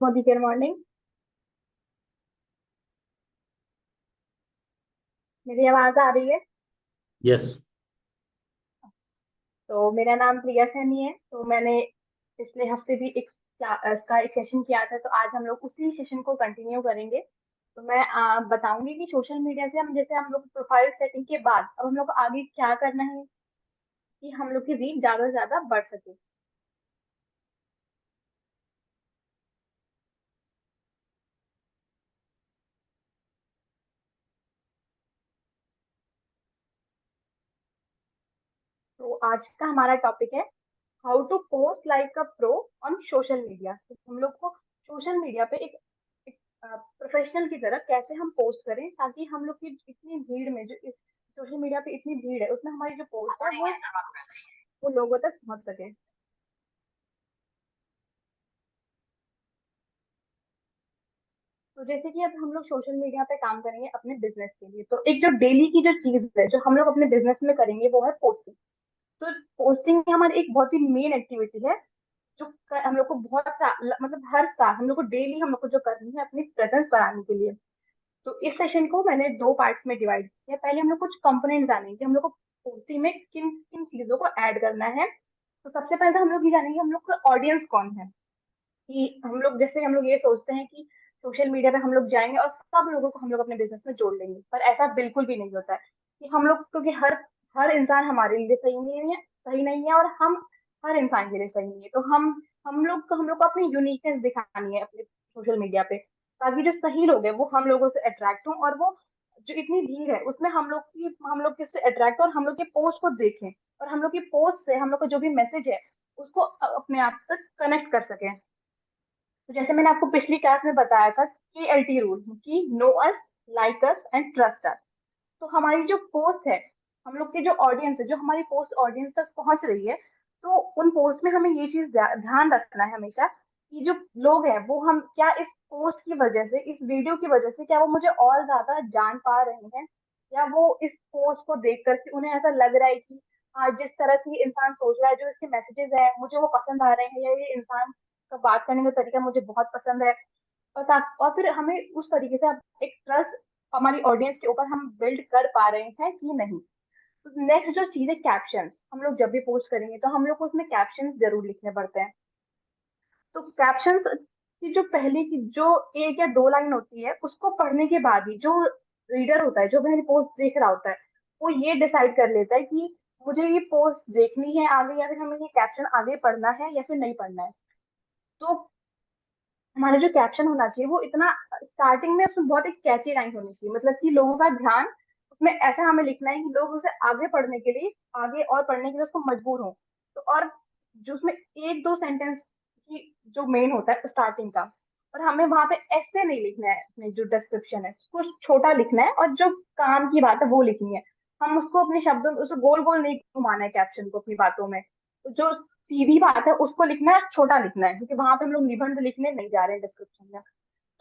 Modi good morning. मेरी आवाज आ रही है? यस। तो मेरा नाम प्रिया सैनी है। तो मैंने पिछले हफ्ते भी इसका एक सेशन किया था, तो आज हम लोग उसी सेशन को कंटिन्यू करेंगे। तो मैं बताऊंगी कि सोशल मीडिया से हम लोग प्रोफाइल सेटिंग के बाद अब हम लोग को आगे क्या करना है कि हम लोग की रीच ज्यादा से ज्यादा बढ़ सके। तो आज का हमारा टॉपिक है how to post like a pro on social media. तो हम लोग को सोशल मीडिया पे एक प्रोफेशनल की तरह कैसे हम पोस्ट करें ताकि हम लोग की इतनी भीड़ में जो सोशल मीडिया पे इतनी भीड़ है उसमें हमारी जो पोस्ट है वो लोगों तक पहुंच सके। तो जैसे कि अब हम लोग सोशल मीडिया पे काम करेंगे अपने बिजनेस के लिए, तो एक जो डेली की जो चीज है जो हम लोग अपने बिजनेस में करेंगे वो है पोस्टिंग। तो पोस्टिंग हमारी एक बहुत ही मेन एक्टिविटी है जो हम लोग को मतलब हर साल हम लोग को डेली हम लोग को जो करनी है अपनी प्रेजेंस बढ़ाने के लिए। तो इस सेशन को मैंने दो पार्ट्स में डिवाइड किया। पहले हम लोग कुछ कंपोनेंट जानेंगे हम लोग को उसी में किन किन चीजों को ऐड करना है। तो सबसे पहले तो हम लोग ये जानेंगे हम लोग का ऑडियंस कौन है। कि हम लोग जैसे हम लोग ये सोचते हैं कि सोशल मीडिया पे हम लोग जाएंगे और सब लोगों को हम लोग अपने बिजनेस में जोड़ लेंगे, पर ऐसा बिल्कुल भी नहीं होता है। कि हम लोग, क्योंकि हर हर इंसान हमारे लिए सही नहीं है, और हम हर इंसान के लिए सही नहीं है। तो हम लोग को अपनी यूनिकनेस दिखानी है अपने सोशल मीडिया पे, ताकि जो सही लोग हैं वो हम लोगों से अट्रैक्ट हों, और वो जो इतनी भीड़ है उसमें हम लोग किससे अट्रैक्ट हो और हम लोग के पोस्ट को देखें, और हम लोग की पोस्ट से हम लोग का जो भी मैसेज है उसको अपने आप तक कनेक्ट कर सकें। तो जैसे मैंने आपको पिछली क्लास में बताया था KLT रूल कि know us, like us and trust us. तो हमारी जो पोस्ट है, हम लोग की जो ऑडियंस है, जो हमारी पोस्ट ऑडियंस तक पहुंच रही है, तो उन पोस्ट में हमें ये चीज ध्यान रखना है हमेशा कि जो लोग हैं वो हम क्या इस पोस्ट की वजह से, इस वीडियो की वजह से क्या वो मुझे और ज्यादा जान पा रहे हैं, या वो इस पोस्ट को देख करके उन्हें ऐसा लग रहा है कि हाँ, जिस तरह से ये इंसान सोच रहा है, जो इसके मैसेजेस है मुझे वो पसंद आ रहे हैं, या ये इंसान का बात करने का तरीका मुझे बहुत पसंद है। और फिर हमें उस तरीके से अब एक ट्रस्ट हमारी ऑडियंस के ऊपर हम बिल्ड कर पा रहे हैं कि नहीं। तो नेक्स्ट जो चीज है कैप्शंस, हम लोग जब भी पोस्ट करेंगे तो हम लोग को उसमें कैप्शंस जरूर लिखने पड़ते हैं। तो कैप्शंस की जो पहले की जो एक या दो लाइन होती है उसको पढ़ने के बाद ही जो रीडर होता है, जो मेरी पोस्ट देख रहा होता है, वो ये डिसाइड कर लेता है कि मुझे ये पोस्ट देखनी है आगे, या फिर हमें ये कैप्शन आगे पढ़ना है या फिर नहीं पढ़ना है। तो हमारा जो कैप्शन होना चाहिए वो इतना, स्टार्टिंग में उसमें बहुत एक कैची लाइन होनी चाहिए, मतलब कि लोगों का ध्यान उसमें ऐसा हमें लिखना है कि लोग उसे आगे पढ़ने के लिए, आगे और पढ़ने के लिए उसको मजबूर हो। तो और जो उसमें एक दो सेंटेंस की जो मेन होता है स्टार्टिंग का, और हमें वहां पे ऐसे नहीं लिखना है, अपने जो डिस्क्रिप्शन है उसको छोटा लिखना है, और जो काम की बात है वो लिखनी है। हम उसको अपने शब्दों में उसको गोल गोल नहीं घुमाना है कैप्शन को अपनी बातों में। तो जो सीधी बात है उसको लिखना है, छोटा लिखना है, क्योंकि वहां पे हम लोग निबंध लिखने नहीं जा रहे हैं डिस्क्रिप्शन में।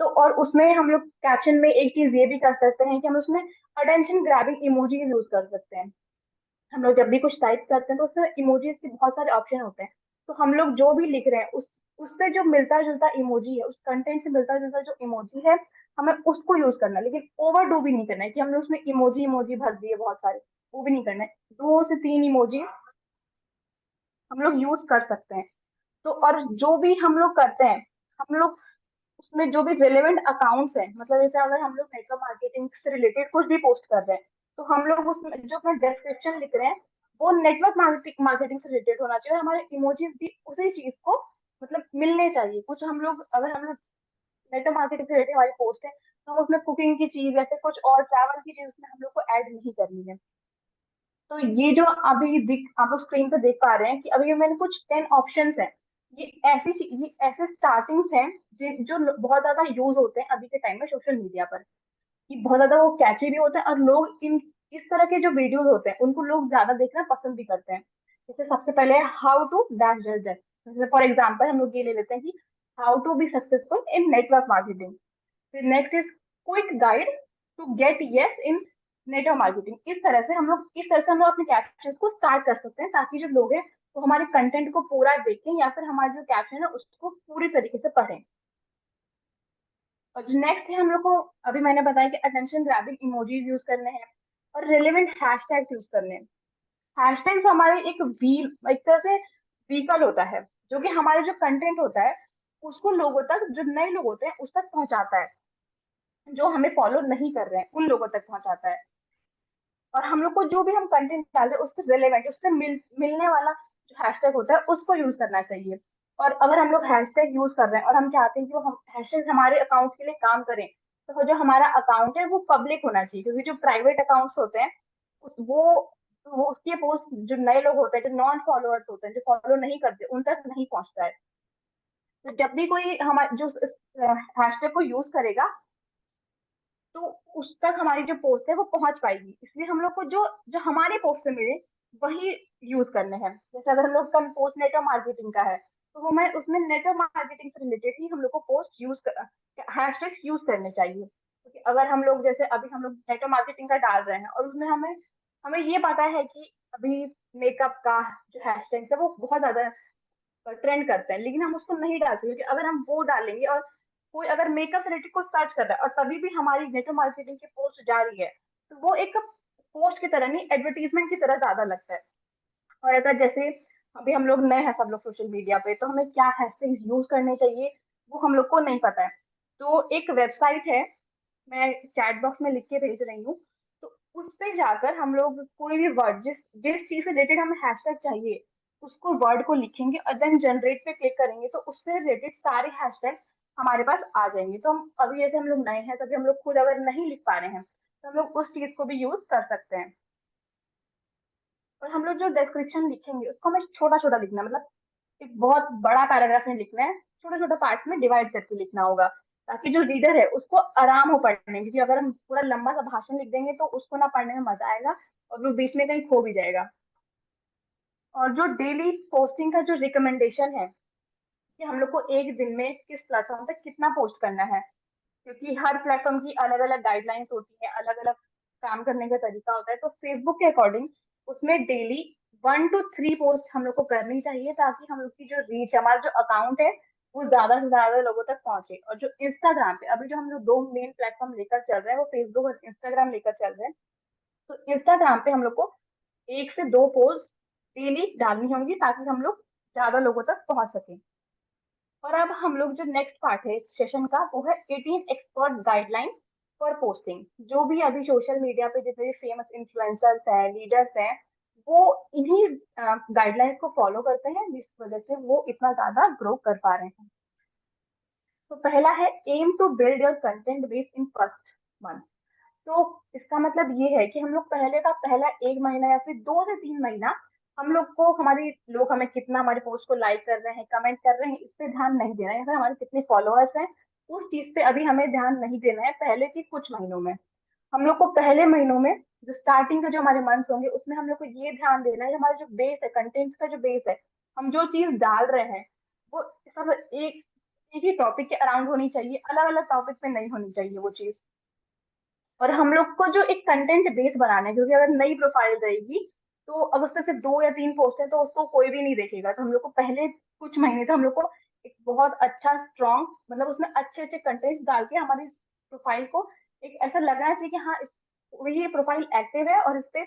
तो और उसमें हम लोग कैप्शन में एक चीज ये भी कर सकते हैं कि हम उसमें अटेंशन ग्रैबिंग इमोजीज यूज कर सकते हैं। हम लोग जब भी कुछ टाइप करते हैं तो उसमें इमोजीज के बहुत सारे ऑप्शन होते हैं। तो हम लोग जो भी लिख रहे हैं उस उससे जो मिलता जुलता इमोजी है, उस कंटेंट से मिलता जुलता जो इमोजी है, हमें उसको यूज करना है। लेकिन ओवर डू भी नहीं करना है कि हमने उसमें इमोजी इमोजी भर दिए बहुत सारे, वो भी नहीं करना है। दो से तीन इमोजीज हम लोग यूज कर सकते हैं। तो और जो भी हम लोग करते हैं, हम लोग उसमें जो भी रिलेवेंट अकाउंट्स हैं, मतलब जैसे अगर हम लोग मेकअप मार्केटिंग से रिलेटेड कुछ भी पोस्ट कर रहे हैं, तो हम लोग उसमें जो अपना डिस्क्रिप्शन लिख रहे हैं वो नेटवर्क मार्केटिंग मार्केटिंग से रिलेटेड होना चाहिए, और हमारे इमोजीज भी उसी चीज को मतलब मिलने चाहिए। कुछ हम लोग, अगर हम लोग नेटवर्क मार्केटिंग से रिलेटेड हमारी पोस्ट है तो हम उसमें कुकिंग की चीज या फिर कुछ और ट्रैवल की चीज उसमें हम लोग को ऐड नहीं करनी है। तो ये जो अभी दिख आप लोग स्क्रीन पे देख पा रहे हैं कि अभी मैंने कुछ 10 ऑप्शंस हैं। ये ऐसे स्टार्टिंग्स हैं जो बहुत ज्यादा यूज होते हैं अभी के टाइम में सोशल मीडिया पर। कि बहुत ज्यादा वो कैची भी होते हैं, और लोग इन इस तरह के जो वीडियोस होते हैं उनको लोग ज्यादा देखना पसंद भी करते हैं। जैसे सबसे पहले है how to dash dash dash. जैसे फॉर एग्जाम्पल हम लोग ये ले लेते हैं कि how to be successful in network marketing. फिर next is quick guide to get yes in network marketing. इस तरह से हम लोग अपने कैप्शंस को स्टार्ट कर सकते हैं, ताकि जो लोग हैं वो हमारे कंटेंट को पूरा देखें या फिर हमारा जो कैप्शन है उसको पूरी तरीके से पढ़ें। और जो नेक्स्ट है हम लोग को, अभी मैंने बताया कि अटेंशन ग्रैबिंग इमोजीज यूज करने हैं और रिलेवेंट हैशटैग्स यूज करने हैं। हैशटैग्स हमारे एक व्हील, एक तरह से व्हीकल होता है जो कि हमारे जो कंटेंट होता है उसको लोगों तक, जो नए लोग होते हैं उस तक पहुंचाता है, जो हमें फॉलो नहीं कर रहे हैं उन लोगों तक पहुंचाता है। और हम लोग को जो भी हम कंटेंट डाल रहे हैं उससे रिलेवेंट, उससे मिलने वाला जो हैशटैग होता है उसको यूज करना चाहिए। और अगर हम लोग हैशटैग यूज कर रहे हैं और हम चाहते हैं कि वो हम हैशटैग हमारे अकाउंट के लिए काम करें, तो जो हमारा अकाउंट है वो पब्लिक होना चाहिए, क्योंकि जो प्राइवेट अकाउंट्स होते हैं उस वो उसके पोस्ट जो नए लोग होते हैं, जो नॉन फॉलोअर्स होते हैं, जो फॉलो नहीं करते, उन तक नहीं पहुंचता है। तो जब भी कोई हमारे जो हैशटैग को यूज करेगा तो उस तक हमारी जो पोस्ट है वो पहुंच पाएगी। इसलिए हम लोग को जो जो हमारे पोस्ट से मिले वही यूज करने हैं। जैसे अगर हम लोग का पोस्ट नेटवर्क मार्केटिंग का है तो वो मैं उसमें नेटवर्क मार्केटिंग से रिलेटेड ही हम लोग को पोस्ट यूज हैशटैग्स यूज करने चाहिए। क्योंकि अगर हम लोग, जैसे अभी हम लोग नेटवर्क मार्केटिंग का डाल रहे हैं और उसमें हमें हमें ये पता है कि अभी मेकअप का जो हैशटैग है वो बहुत ज्यादा ट्रेंड करते हैं, लेकिन हम उसको नहीं डाल सकते, क्योंकि अगर हम वो डालेंगे और कोई अगर मेकअप से रिलेटेड कुछ सर्च कर रहा है और तभी भी हमारी नेटवर्क मार्केटिंग की पोस्ट जा रही है, तो वो एक पोस्ट की तरह नहीं, एडवर्टीजमेंट की तरह ज्यादा लगता है। और अगर जैसे अभी हम लोग नए हैं सब लोग सोशल मीडिया पे, तो हमें क्या हैशटैग यूज करने चाहिए वो हम लोग को नहीं पता है। तो एक वेबसाइट है, मैं चैट बॉक्स में लिख के भेज रही हूँ, तो उस पे जाकर हम लोग कोई भी वर्ड, जिस जिस चीज से रिलेटेड हमें हैशटैग चाहिए उसको वर्ड को लिखेंगे और देन जनरेट पे क्लिक करेंगे, तो उससे रिलेटेड सारे हैशटैग हमारे पास आ जाएंगे। तो हम अभी जैसे हम लोग नए हैं, तभी हम लोग खुद अगर नहीं लिख पा रहे हैं तो हम लोग उस चीज को भी यूज कर सकते हैं। और हम लोग जो डिस्क्रिप्शन लिखेंगे उसको हमें छोटा छोटा लिखना है, मतलब एक बहुत बड़ा पैराग्राफ नहीं लिखना है, छोटे छोटे पार्ट्स में डिवाइड करके लिखना होगा, ताकि जो रीडर है उसको आराम हो पढ़ने में। क्योंकि अगर हम पूरा लंबा सा भाषण लिख देंगे तो उसको ना पढ़ने में मजा आएगा और वो बीच में कहीं खो भी जाएगा। और जो डेली पोस्टिंग का जो रिकमेंडेशन है कि हम लोग को एक दिन में किस प्लेटफॉर्म पे कितना पोस्ट करना है, क्योंकि हर प्लेटफॉर्म की अलग अलग गाइडलाइंस होती है, अलग अलग काम करने का तरीका होता है। तो फेसबुक के अकॉर्डिंग उसमें डेली 1 to 3 पोस्ट हम लोग को करनी चाहिए, ताकि हम लोग की जो रीच है, हमारा जो अकाउंट है वो ज्यादा से ज्यादा लोगों तक पहुंचे। और जो इंस्टाग्राम पे अभी जो हम लोग दो मेन प्लेटफॉर्म लेकर चल रहे हैं वो फेसबुक और इंस्टाग्राम लेकर चल रहे हैं, तो इंस्टाग्राम पे हम लोग को 1 से 2 पोस्ट डेली डालनी होंगी, ताकि हम लोग ज्यादा लोगों तक पहुंच सके। और अब हम लोग जो नेक्स्ट पार्ट है इस सेशन का वो है 18 एक्सपर्ट गाइडलाइंस फॉर पोस्टिंग। जो भी अभी सोशल मीडिया पे जितने भी फेमस इन्फ्लुएंसर्स हैं, लीडर्स हैं, वो इन्हीं गाइडलाइंस को फॉलो करते हैं, जिस वजह से वो इतना ज्यादा ग्रो कर पा रहे हैं। तो पहला है aim to build your content base in first month. तो इसका मतलब ये है कि हम लोग पहले का पहला 1 महीना या फिर 2 से 3 महीना हम लोग को हमारी लोग हमें कितना हमारे पोस्ट को लाइक कर रहे हैं, कमेंट कर रहे हैं, इस पे ध्यान नहीं देना है, या फिर हमारे कितने फॉलोअर्स हैं उस चीज पे अभी हमें ध्यान नहीं देना है। पहले के कुछ महीनों में हम लोग को, पहले महीनों में जो स्टार्टिंग के जो हमारे मंथ्स होंगे उसमें हम लोग को ये ध्यान देना है कि हमारा जो बेस है, कंटेंट्स का जो बेस है, हम जो चीज डाल रहे हैं वो सब एक ही टॉपिक के अराउंड होनी चाहिए, अलग अलग टॉपिक पे नहीं होनी चाहिए वो चीज। और हम लोग को जो एक कंटेंट बेस बनाना है, क्योंकि अगर नई प्रोफाइल रहेगी तो अगर उसमें से 2 या 3 पोस्ट है तो उसको कोई भी नहीं देखेगा। तो हम लोग को पहले कुछ महीने तो हम लोग को एक बहुत अच्छा स्ट्रॉन्ग, मतलब उसमें अच्छे अच्छे कंटेंट्स डाल के हमारी प्रोफाइल को एक ऐसा लगना चाहिए कि हाँ ये प्रोफाइल एक्टिव है और इस पे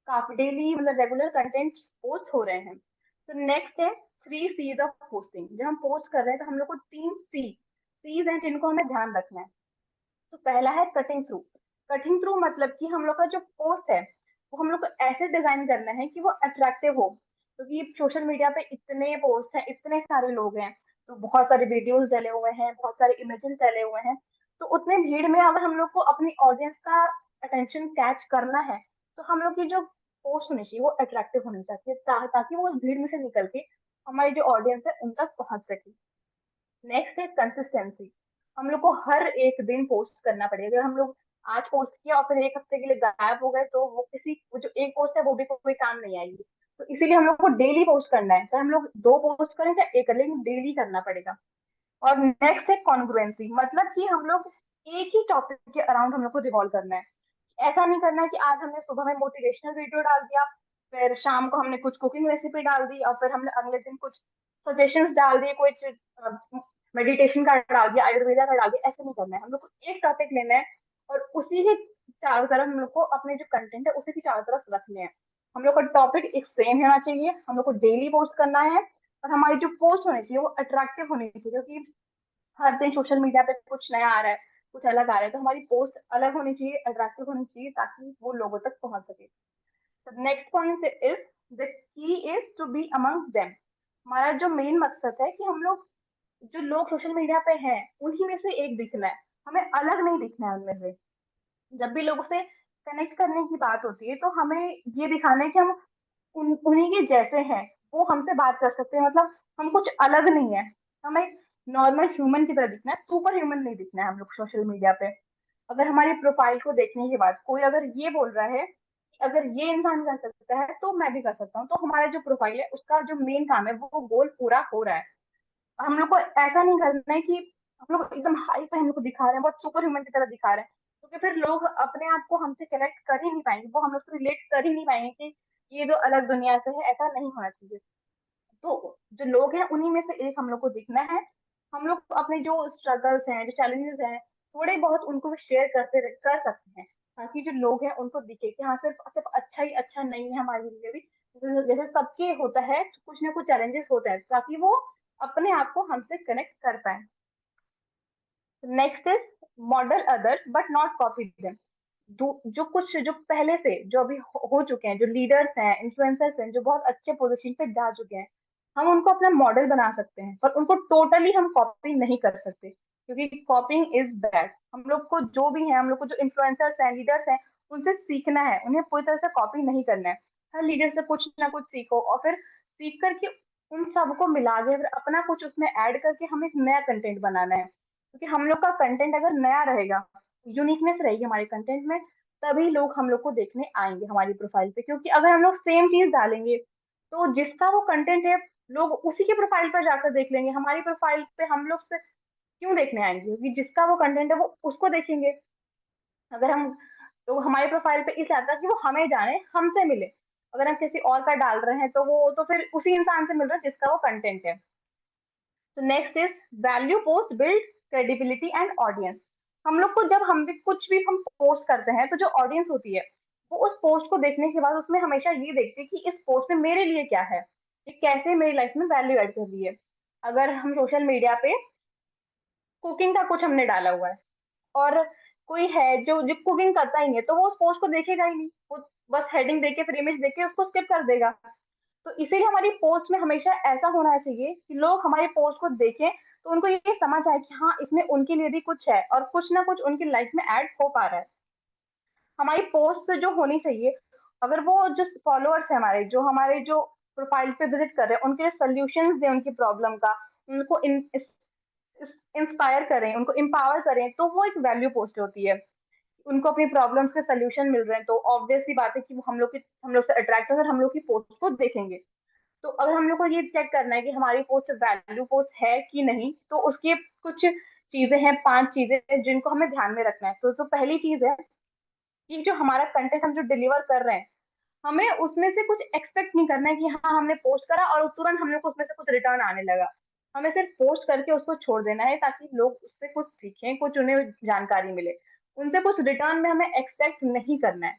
काफी डेली, मतलब रेगुलर कंटेंट पोस्ट हो रहे हैं। तो नेक्स्ट है 3 C's ऑफ पोस्टिंग। जब हम पोस्ट कर रहे हैं तो हम लोग को 3 सीज हैं जिनको हमें ध्यान रखना है। तो पहला है कटिंग थ्रू। कटिंग थ्रू मतलब कि हम लोग का जो पोस्ट है वो हम लोग को ऐसे डिजाइन करना है कि वो अट्रैक्टिव हो, क्योंकि सोशल मीडिया पे इतने पोस्ट हैं, इतने सारे लोग हैं, तो बहुत सारे वीडियोस डले हुए हैं, बहुत सारे इमेजेस डले हुए हैं। तो उतने भीड़ में अगर हम लोग को अपनी ऑडियंस का अटेंशन कैच करना है तो हम लोग की जो पोस्ट होनी चाहिए वो अट्रैक्टिव होनी चाहिए, ताकि वो उस भीड़ में से निकल के हमारी जो ऑडियंस है उन तक पहुंच सके। नेक्स्ट है कंसिस्टेंसी। हम लोग को हर एक दिन पोस्ट करना पड़ेगा। अगर हम लोग आज पोस्ट किया और फिर एक हफ्ते के लिए गायब हो गए तो वो जो एक पोस्ट है वो भी कोई काम नहीं आएगी। तो इसीलिए हम लोग को डेली पोस्ट करना है, चाहे हम लोग 2 पोस्ट करें चाहे एक करें, लेकिन डेली करना पड़ेगा। और नेक्स्ट है कॉन्ग्रुएंसी, मतलब कि हम लोग एक ही टॉपिक के अराउंड हम लोग को रिवॉल्व करना है। ऐसा नहीं करना है कि आज हमने सुबह में मोटिवेशनल वीडियो डाल दिया, फिर शाम को हमने कुछ कुकिंग रेसिपी डाल दी और फिर हमने अगले दिन कुछ सजेशंस डाल दिए, कुछ मेडिटेशन का डाल दिया, आयुर्वेदा का डाल दिया, ऐसे नहीं करना है। हम लोग को एक टॉपिक लेना है और उसी के चारों तरफ हम लोग को अपने जो कंटेंट है उसी की चारों तरफ रखने हैं। हम लोग का टॉपिक एक सेम होना चाहिए, हम लोग को डेली पोस्ट करना है, और हमारी जो पोस्ट होनी चाहिए वो अट्रैक्टिव होनी चाहिए, क्योंकि हर दिन सोशल मीडिया पे कुछ नया आ रहा है, कुछ अलग आ रहा है, तो हमारी पोस्ट अलग होनी चाहिए, अट्रैक्टिव होनी चाहिए, ताकि वो लोगों तक पहुंच सके। Next point is the key is to be among them. हमारा जो मेन मकसद है कि हम लोग, जो लोग सोशल मीडिया पे हैं, उन्हीं में से एक दिखना है, हमें अलग नहीं दिखना है उनमें से। जब भी लोगों से कनेक्ट करने की बात होती है तो हमें ये दिखाना है कि हम उन्हीं के जैसे हैं, वो हमसे बात कर सकते हैं, मतलब हम कुछ अलग नहीं है। हमें नॉर्मल ह्यूमन की तरह दिखना है, सुपर ह्यूमन नहीं दिखना है हम लोग सोशल मीडिया पे। अगर हमारी प्रोफाइल को देखने के बाद कोई अगर ये बोल रहा है कि अगर ये इंसान कर सकता है तो मैं भी कर सकता हूँ, तो हमारा जो प्रोफाइल है उसका जो मेन काम है वो गोल पूरा हो रहा है। हम लोग को ऐसा नहीं करना है कि हम लोग एकदम हाई पे हम लोग को दिखा रहे हैं, बहुत सुपर ह्यूमन की तरह दिखा रहे हैं, क्योंकि फिर लोग अपने आप को हमसे कनेक्ट कर ही नहीं पाएंगे, वो हम लोग से रिलेट कर ही नहीं पाएंगे कि ये जो अलग दुनिया से है, ऐसा नहीं होना चाहिए। तो जो लोग हैं उन्हीं में से एक हम लोग को दिखना है। हम लोग अपने जो स्ट्रगल्स हैं, जो चैलेंजेस हैं, थोड़े बहुत उनको भी शेयर करते कर सकते हैं, ताकि जो लोग हैं उनको दिखे कि हाँ, सिर्फ सिर्फ अच्छा ही अच्छा नहीं है हमारे लिए भी। जैसे जैसे सबके होता है, कुछ ना कुछ चैलेंजेस होते हैं, ताकि वो अपने आप को हमसे कनेक्ट कर पाए। Next is model others but not copy them. जो कुछ जो पहले से जो अभी हो चुके हैं, जो लीडर्स हैं, इन्फ्लुएंसर्स हैं, जो बहुत अच्छे पोजीशन पे जा चुके हैं, हम उनको अपना मॉडल बना सकते हैं, पर उनको टोटली हम कॉपी नहीं कर सकते, क्योंकि कॉपिंग इज बैड। हम लोग को जो भी है, हम लोग को जो इन्फ्लुएंसर्स हैं, लीडर्स हैं, उनसे सीखना है, उन्हें पूरी तरह से कॉपी नहीं करना है। हर लीडर से कुछ ना कुछ सीखो, और फिर सीख करके उन सबको मिला के फिर अपना कुछ उसमें ऐड करके हमें एक नया कंटेंट बनाना है, क्योंकि हम लोग का कंटेंट अगर नया रहेगा, यूनिकनेस रहेगी हमारे कंटेंट में, तभी लोग हम लोग को देखने आएंगे हमारी प्रोफाइल पे। क्योंकि अगर हम लोग सेम चीज डालेंगे तो जिसका वो कंटेंट है, लोग उसी के प्रोफाइल पर जाकर देख लेंगे, हमारी प्रोफाइल पे हम लोग से क्यों देखने आएंगे, क्योंकि जिसका वो कंटेंट है वो उसको देखेंगे। अगर हम लोग हमारे प्रोफाइल पे इसलिए आता है कि वो हमें जाने, हमसे मिले। अगर हम किसी और का डाल रहे हैं तो वो तो फिर उसी इंसान से मिल रहा है जिसका वो कंटेंट है। तो next is value post build credibility and audience. हम लोग को जब हम भी कुछ भी हम पोस्ट करते हैं तो जो ऑडियंस होती है वो उस पोस्ट को देखने के बाद उसमें हमेशा ये देखती है कि इस पोस्ट में मेरे लिए क्या है, ये कैसे मेरी लाइफ में वैल्यू ऐड कर रही है। अगर हम सोशल मीडिया पे कुकिंग का कुछ हमने डाला हुआ है, और कोई है जो जो कुकिंग करता ही नहीं है, तो वो उस पोस्ट को देखेगा ही नहीं, वो बस हेडिंग देके फिर इमेज देके उसको स्किप कर देगा। तो इसीलिए हमारी पोस्ट में हमेशा ऐसा होना चाहिए कि लोग हमारी पोस्ट को देखें तो उनको ये समझ आए कि हाँ, इसमें उनके लिए भी कुछ है और कुछ ना कुछ उनकी लाइफ में ऐड हो पा रहा है। हमारी पोस्ट जो होनी चाहिए, अगर वो जो फॉलोअर्स है हमारे, जो हमारे जो प्रोफाइल पे विजिट कर रहे हैं, उनके सॉल्यूशंस दें उनकी प्रॉब्लम का, उनको इंस्पायर करें, उनको एम्पावर करें, तो वो एक वैल्यू पोस्ट होती है। उनको अपनी प्रॉब्लम्स के सोल्यूशन मिल रहे हैं, तो ऑब्वियस सी बात है कि वो हम लोग से अट्रैक्ट होकर हम लोग की पोस्ट को देखेंगे। तो अगर हम लोग को ये चेक करना है कि हमारी पोस्ट वैल्यू पोस्ट है कि नहीं, तो उसकी कुछ चीजें हैं, 5 चीजें हैं जिनको हमें ध्यान में रखना है। तो पहली चीज है कि जो हमारा कंटेंट हम जो डिलीवर कर रहे हैं, हमें उसमें से कुछ एक्सपेक्ट नहीं करना है कि हाँ, हमने पोस्ट करा और तुरंत हम लोग को उसमें से कुछ रिटर्न आने लगा। हमें सिर्फ पोस्ट करके उसको छोड़ देना है, ताकि लोग उससे कुछ सीखें, कुछ उन्हें जानकारी मिले। उनसे कुछ रिटर्न में हमें एक्सपेक्ट नहीं करना है।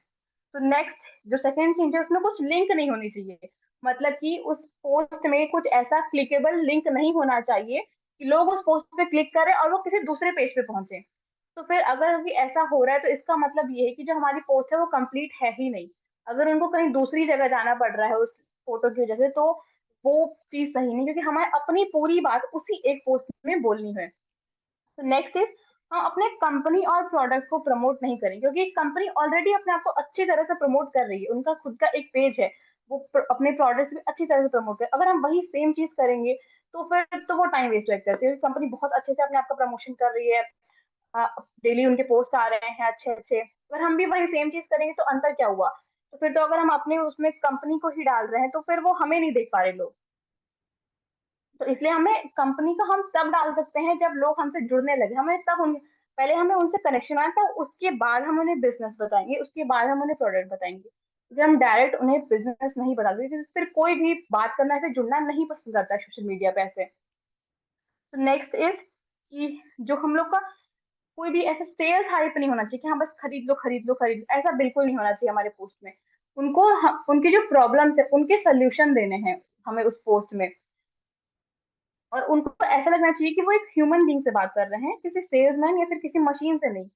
तो नेक्स्ट जो सेकंड चीज है, उसमें कुछ लिंक नहीं होनी चाहिए, मतलब कि उस पोस्ट में कुछ ऐसा क्लिकेबल लिंक नहीं होना चाहिए कि लोग उस पोस्ट पे क्लिक करें और वो किसी दूसरे पेज पे पहुंचे। तो फिर अगर भी ऐसा हो रहा है तो इसका मतलब ये है कि जो हमारी पोस्ट है वो कंप्लीट है ही नहीं। अगर उनको कहीं दूसरी जगह जाना पड़ रहा है उस फोटो की वजह से, तो वो चीज सही नहीं, क्योंकि हमें अपनी पूरी बात उसी एक पोस्ट में बोलनी है। तो नेक्स्ट इज, हम अपने कंपनी और प्रोडक्ट को प्रमोट नहीं करें, क्योंकि कंपनी ऑलरेडी अपने आप को अच्छी तरह से प्रमोट कर रही है, उनका खुद का एक पेज है, वो अपने प्रोडक्ट्स भी अच्छी तरह से प्रमोट कर। अगर हम वही सेम चीज करेंगे तो फिर तो वो टाइम वेस्ट करते हैं। कंपनी बहुत अच्छे से अपने आप का प्रमोशन कर रही है, डेली उनके पोस्ट आ रहे हैं अच्छे अच्छे, अगर हम भी वही सेम चीज करेंगे तो अंतर क्या हुआ। तो फिर तो अगर हम अपने उसमें कंपनी को ही डाल रहे हैं तो फिर वो हमें नहीं देख पा रहे लोग। तो इसलिए हमें कंपनी का हम तब डाल सकते हैं जब लोग हमसे जुड़ने लगे, हमें तब उन पहले हमें उनसे कनेक्शन आना था, उसके बाद हम उन्हें बिजनेस बताएंगे, उसके बाद हम उन्हें प्रोडक्ट बताएंगे। जब हम डायरेक्ट उन्हें बिजनेस नहीं बताते, फिर कोई भी बात करना है, फिर जुड़ना नहीं पसंद करता है सोशल मीडिया पे ऐसे। तो नेक्स्ट इज कि जो हम लोग का कोई भी ऐसा सेल्स हाइप नहीं होना चाहिए कि हाँ बस खरीद लो खरीद लो खरीद लो, ऐसा बिल्कुल नहीं होना चाहिए हमारे पोस्ट में। उनकी जो प्रॉब्लम्स है उनके सोल्यूशन देने हैं हमें उस पोस्ट में। और उनको ऐसा लगना चाहिए कि वो एक ह्यूमन बीइंग से बात कर रहे हैं, किसी सेल्समैन या फिर किसी मशीन से नहीं।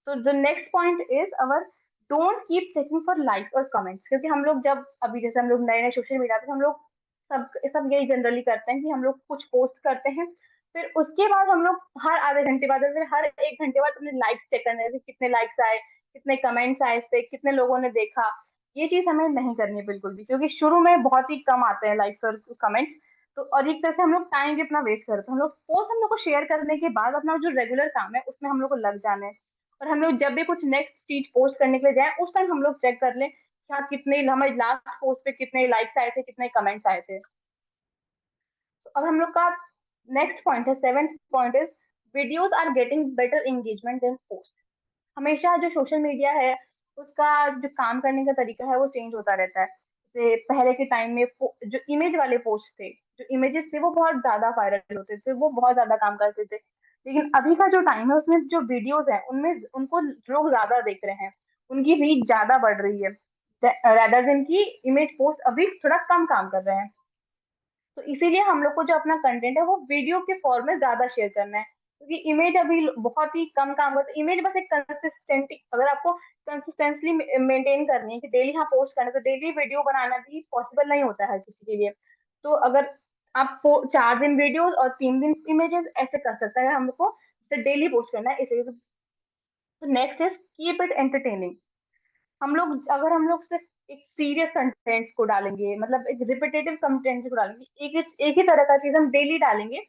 तो the next point is our don't keep checking for likes और कमेंट्स, क्योंकि हम लोग जब अभी जैसे हम लोग नए नए सोशल मीडिया पे हम लोग सब सब यही जनरली करते हैं कि हम लोग कुछ पोस्ट करते हैं, फिर उसके बाद हम लोग हर आधे घंटे बाद या फिर हर एक घंटे बाद अपने लाइक्स चेक करने हैं कि कितने लाइक्स आए, कितने कमेंट्स आए, इस पे कितने लोगों ने देखा। ये चीज हमें नहीं करनी है बिल्कुल भी, क्योंकि शुरू में बहुत ही कम आते हैं लाइक्स और कमेंट्स। तो और एक तरह से हम लोग टाइम भी अपना वेस्ट करते हैं। हम लोग पोस्ट हम लोग को शेयर करने के बाद अपना जो रेगुलर काम है उसमें हम लोग को लग जाना है। और हम लोग जब भी कुछ नेक्स्ट चीज पोस्ट करने के लिए जाए उस टाइम हम लोग चेक कर लें कि हाँ कितने हमारे लास्ट पोस्ट पे कितने लाइक्स आए थे, कितने कमेंट्स आए थे। तो अब हम लोग का नेक्स्ट पॉइंट है, seventh point is videos are getting better engagement than post. हमेशा जो सोशल मीडिया है उसका जो काम करने का तरीका है वो चेंज होता रहता है। जैसे पहले के टाइम में जो इमेज वाले पोस्ट थे, जो इमेजेस थे वो बहुत ज्यादा वायरल होते थे, वो बहुत ज्यादा काम करते थे। लेकिन अभी का जो टाइम है उसमें जो वीडियोस हैं उनमें उनको लोग ज्यादा देख रहे हैं, उनकी रीच ज्यादा बढ़ रही है, रादर देन की इमेज पोस्ट अभी थोड़ा कम काम कर रहे हैं। तो इसीलिए हम लोग को जो अपना कंटेंट है वो वीडियो के फॉर्म में ज्यादा शेयर करना है, क्योंकि इमेज अभी बहुत ही कम काम करता है। इमेज बस एक कंसिस्टेंट, अगर आपको कंसिस्टेंटली मेंटेन करनी है कि डेली हाँ पोस्ट करना है, तो डेली वीडियो बनाना भी पॉसिबल नहीं होता है किसी के लिए। तो अगर आप 4 दिन वीडियो और 3 दिन इमेजेस ऐसे कर सकते हैं, हम लोग को इसे डेली पोस्ट करना है इसे। तो next is keep it entertaining. हम लोग सिर्फ एक सीरियस कंटेंट को डालेंगे, मतलब एक रिपीटेटिव कंटेंट को डालेंगे, एक ही तरह का चीज हम डेली डालेंगे,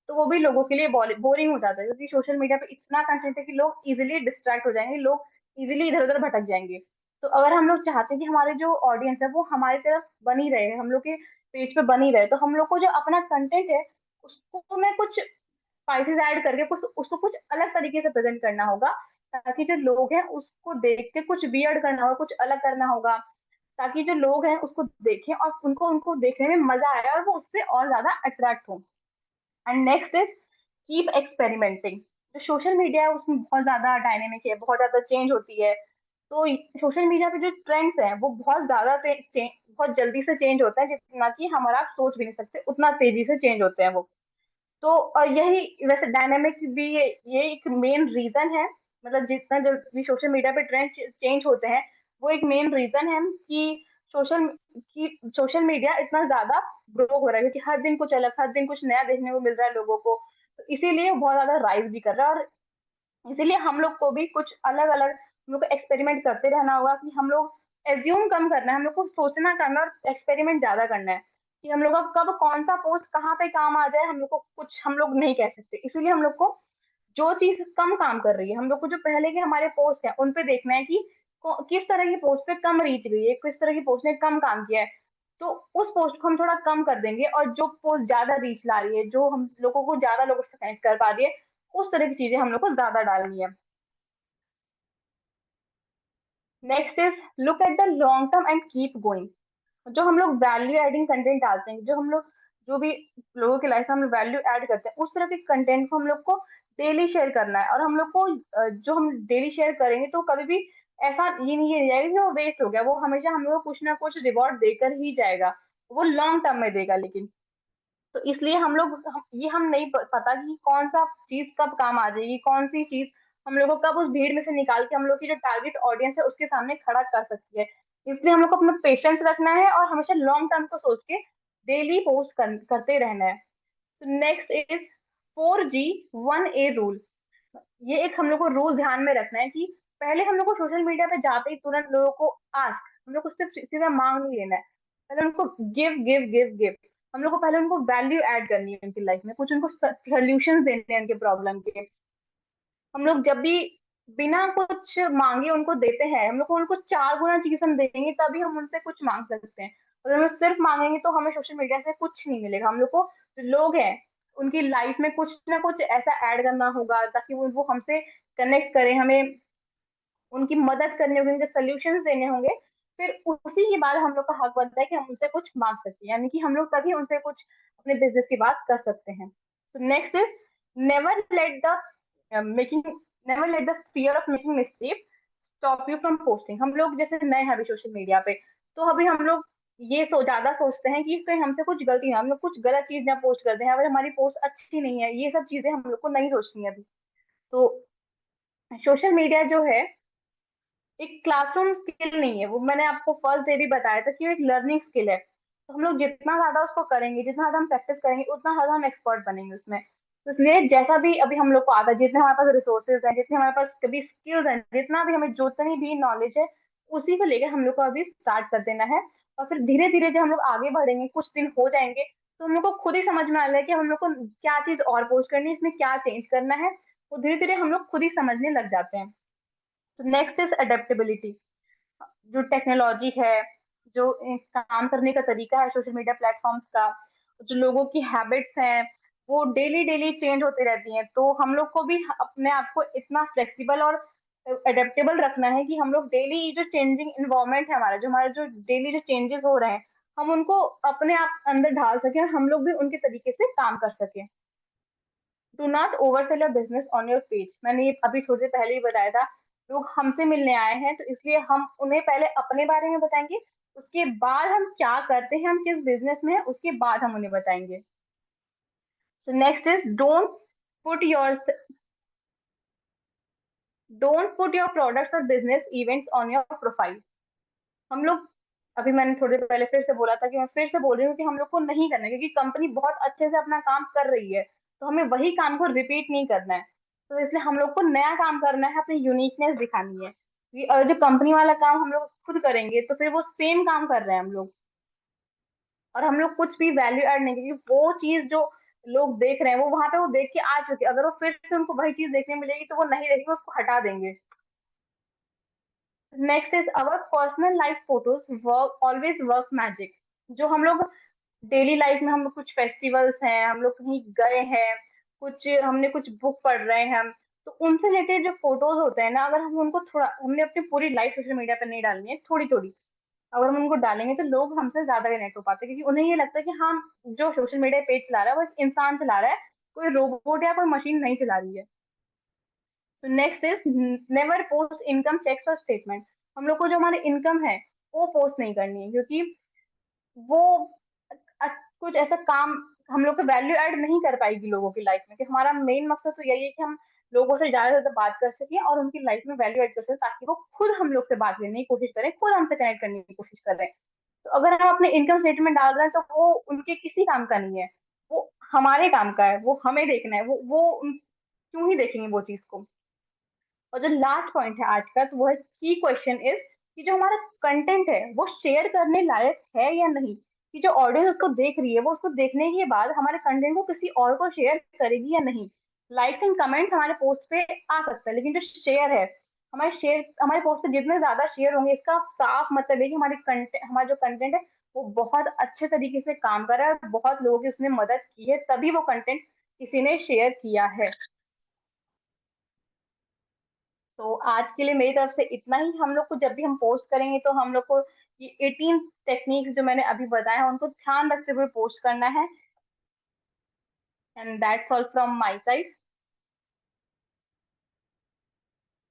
तो वो भी लोगों के लिए बोरिंग हो जाता है, क्योंकि सोशल मीडिया पे इतना कंटेंट है कि लोग इजिली डिस्ट्रैक्ट हो जाएंगे, लोग इजिली इधर उधर भटक जाएंगे। तो अगर हम लोग चाहते हैं कि हमारे जो ऑडियंस है वो हमारी तरफ बनी रहे, हम लोग के पेज पे बनी रहे, तो हम लोग को जो अपना कंटेंट है उसको मैं कुछ स्पाइसेस ऐड करके कुछ उसको कुछ अलग तरीके से प्रेजेंट करना होगा, ताकि जो लोग हैं उसको देख के कुछ वियर्ड करना होगा, कुछ अलग करना होगा, ताकि जो लोग हैं उसको देखें और उनको उनको देखने में मजा आए और वो उससे और ज्यादा अट्रैक्ट हो। And next is keep experimenting. जो सोशल मीडिया है उसमें बहुत ज्यादा डायनेमिक है, बहुत ज्यादा चेंज होती है। तो सोशल मीडिया पे जो ट्रेंड्स हैं वो बहुत ज्यादा बहुत जल्दी से चेंज होता है, जितना कि हमारा आप सोच भी नहीं सकते उतना तेजी से चेंज होते हैं वो। तो और यही वैसे डायनामिक भी ये एक मेन रीजन है, मतलब जितना जल्दी सोशल मीडिया पे ट्रेंड चेंज होते हैं वो एक मेन रीजन है सोशल सोशल मीडिया इतना ज्यादा ग्रो हो रहा है, क्योंकि हर दिन कुछ अलग, हर दिन कुछ नया देखने को मिल रहा है लोगों को। तो इसीलिए वो बहुत ज्यादा राइज भी कर रहा है। और इसीलिए हम लोग को भी कुछ अलग अलग हम लोग को एक्सपेरिमेंट करते रहना होगा, कि हम लोग एज्यूम कम करना है, हम लोग को सोचना करना और एक्सपेरिमेंट ज्यादा करना है, कि हम लोग का कब कौन सा पोस्ट कहाँ पे काम आ जाए हम लोग को कुछ हम लोग नहीं कह सकते। इसीलिए हम लोग को जो चीज कम काम कर रही है, हम लोग को जो पहले के हमारे पोस्ट है उन पे देखना है कि किस तरह की पोस्ट पे कम रीच गई है, किस तरह की पोस्ट ने कम काम किया है। तो उस पोस्ट को हम थोड़ा कम कर देंगे, और जो पोस्ट ज्यादा रीच ला रही है, जो हम लोगों को ज्यादा लोगों से कनेक्ट कर पा रही है, उस तरह की चीजें हम लोग को ज्यादा डालनी है। Next is look at the long term and keep going. जो हम लोग वैल्यू एडिंग कंटेंट डालते हैं, जो हम लोग जो भी लोगों की लाइफ में हम लोग वैल्यू ऐड करते हैं, उस तरह के कंटेंट को हम लोग को डेली शेयर करना है। और हम लोग को जो हम डेली शेयर करेंगे तो कभी भी ऐसा ये नहीं जाएगा कि वो वेस्ट हो गया, वो हमेशा हम लोग को कुछ ना कुछ रिवॉर्ड देकर ही जाएगा, वो लॉन्ग टर्म में देगा। लेकिन तो इसलिए ये हम नहीं पता कि कौन सा चीज कब काम आ जाएगी, कौन सी चीज हम लोग को कब उस भीड़ में से निकाल के हम लोग की जो टारगेट ऑडियंस है उसके सामने खड़ा कर सकती है। इसलिए हम लोग को अपना पेशेंस रखना है और हमेशा लॉन्ग टर्म को सोच के डेली पोस्ट करते रहना है। तो next is 4G 1A rule. ये एक हम लोग को रूल ध्यान में रखना है कि पहले हम लोग को सोशल मीडिया पे जाते ही तुरंत लोगों को आस्क, हम लोग को सिर्फ सीधा मांग नहीं लेना है, पहले उनको गिव गिव गिव गिव। हम लोग को पहले उनको वैल्यू ऐड करनी है उनकी लाइफ में, कुछ उनको सोल्यूशन देने हैं उनके प्रॉब्लम के। हम लोग जब भी बिना कुछ मांगे उनको देते हैं, हम लोग को उनको 4 गुना चीज हम देंगे तभी हम उनसे कुछ मांग सकते हैं। अगर हम सिर्फ मांगेंगे तो हमें सोशल मीडिया से कुछ नहीं मिलेगा। हम लोग को जो लोग हैं उनकी लाइफ में कुछ ना कुछ ऐसा ऐड करना होगा ताकि वो हमसे कनेक्ट करें, हमें उनकी मदद करनी होगी, उनके सोल्यूशन देने होंगे। फिर उसी के बाद हम लोग का हक बनता है कि हम उनसे कुछ मांग सकते हैं, यानी कि हम लोग तभी उनसे कुछ अपने बिजनेस की बात कर सकते हैं। So next is never let the making never let the fear of making mistake stop you from posting. हम लोग जैसे नए हैं अभी सोशल मीडिया पे, तो अभी हम लोग ये ज्यादा सोचते हैं कि कहीं हमसे कुछ गलती ना, हम लोग कुछ गलत चीज ना पोस्ट कर दें, अगर हमारी पोस्ट अच्छी नहीं है, ये सब चीजें हम लोग को नहीं सोचनी है अभी। तो सोशल मीडिया जो है एक क्लासरूम स्किल नहीं है, वो मैंने आपको फर्स्ट डे भी बताया था कि वो एक लर्निंग स्किल है। तो हम लोग जितना ज्यादा उसको करेंगे, जितना ज्यादा हम प्रैक्टिस करेंगे, उतना ज्यादा हम एक्सपर्ट बनेंगे उसमें। तो इसलिए जैसा भी अभी हम लोग को आता है, जितने हमारे पास रिसोर्सेज हैं, जितने हमारे पास कभी स्किल्स हैं, जितना भी हमें जितनी भी नॉलेज है, उसी को लेकर हम लोग को अभी स्टार्ट कर देना है। और फिर धीरे धीरे जब हम लोग आगे बढ़ेंगे, कुछ दिन हो जाएंगे, तो हम लोग को खुद ही समझ में आ रहा है कि हम लोग को क्या चीज और पोस्ट करनी है, इसमें क्या चेंज करना है। वो धीरे धीरे हम लोग खुद ही समझने लग जाते हैं। तो नेक्स्ट इज अडेप्टेबिलिटी। जो टेक्नोलॉजी है, जो काम करने का तरीका है सोशल मीडिया प्लेटफॉर्म्स का, जो लोगों की हैबिट्स हैं, वो डेली डेली चेंज होती रहती हैं। तो हम लोग को भी अपने आप को इतना फ्लेक्सिबल और अडेप्टेबल रखना है कि हम लोग डेली जो चेंजिंग इन्वायरमेंट है हमारा, जो हमारे जो डेली जो चेंजेस हो रहे हैं, हम उनको अपने आप अंदर ढाल सकें और हम लोग भी उनके तरीके से काम कर सकें। Do not oversell your business on your page. मैंने ये अभी थोड़ी देर पहले ही बताया था। लोग हमसे मिलने आए हैं, तो इसलिए हम उन्हें पहले अपने बारे में बताएंगे, उसके बाद हम क्या करते हैं, हम किस बिजनेस में हैं, उसके बाद हम उन्हें बताएंगे। So next is put your don't put your products और business events on your profile. हम लोग, अभी मैंने थोड़ी देर पहले फिर से बोला था कि मैं फिर से बोल रही हूँ कि हम लोग को नहीं करना है, क्योंकि कंपनी बहुत अच्छे से अपना काम कर रही है, तो हमें वही काम को रिपीट नहीं करना है। तो इसलिए हम लोग को नया काम करना है, अपनी यूनिकनेस दिखानी है कि अगर जो कंपनी वाला काम हम लोग खुद करेंगे, तो फिर वो सेम काम कर रहे हैं हम लोग, और हम लोग कुछ भी वैल्यू ऐड नहीं, क्योंकि वो चीज जो लोग देख रहे हैं, वो वहां पे वो देख के आ चुके हैं। अगर वो फिर से उनको वही चीज देखने मिलेगी, तो वो नहीं देखेंगे, उसको हटा देंगे। Next is our personal life photos work always work magic. जो हम लोग डेली लाइफ में, हम कुछ फेस्टिवल्स हैं, हम लोग कहीं गए हैं, कुछ हमने कुछ बुक पढ़ रहे हैं हम, तो उनसे रिलेटेड जो फोटोज होते हैं ना, अगर हम उनको थोड़ा, हमने अपनी पूरी लाइफ सोशल मीडिया पर नहीं डालनी है, थोड़ी थोड़ी अगर हम उनको डालेंगे, तो लोग हमसे ज्यादा कनेक्ट हो पाते हैं, क्योंकि उन्हें ये लगता है कि हम जो सोशल मीडिया पेज चला रहा है वो एक इंसान चला रहा है, कोई रोबोट या कोई मशीन नहीं चला रही है। तो next is never post income checks और स्टेटमेंट। हम लोग को जो हमारी इनकम है वो पोस्ट नहीं करनी है, क्योंकि वो कुछ ऐसा काम हम लोग को वैल्यू ऐड नहीं कर पाएगी लोगों की लाइफ में। कि हमारा मेन मकसद तो यही है कि हम लोगों से ज्यादा से ज्यादा बात कर सकें और उनकी लाइफ में वैल्यू ऐड कर सकें, ताकि वो खुद हम लोग से बात करने की कोशिश करें, खुद हमसे कनेक्ट करने की कोशिश करें। तो अगर हम अपने इनकम स्टेटमेंट डाल रहे हैं, तो वो उनके किसी काम का नहीं है, वो हमारे काम का है, वो हमें देखना है, क्यों ही देखेंगे वो चीज को। और जो लास्ट पॉइंट है आज का, तो वो है की क्वेश्चन इज कि जो हमारा कंटेंट है वो शेयर करने लायक है या नहीं। कि जो ऑडियंस उसको देख रही है, वो उसको देखने के बाद हमारे कंटेंट को किसी और को शेयर करेगी या नहीं। लाइक्स एंड कमेंट्स हमारे पोस्ट पे आ सकता है, लेकिन जो शेयर है, हमारे पोस्ट पे जितने ज्यादा शेयर होंगे, इसका साफ मतलब है कि हमारा जो कंटेंट है वो बहुत अच्छे तरीके से काम कर रहा है, और बहुत लोगों की उसने मदद की है, तभी वो कंटेंट किसी ने शेयर किया है। तो आज के लिए मेरी तरफ से इतना ही। हम लोग को जब भी हम पोस्ट करेंगे, तो हम लोग को ये 18 टेक्निक्स जो मैंने अभी बताया है, उनको ध्यान रखते हुए पोस्ट करना है। And that's all from my side.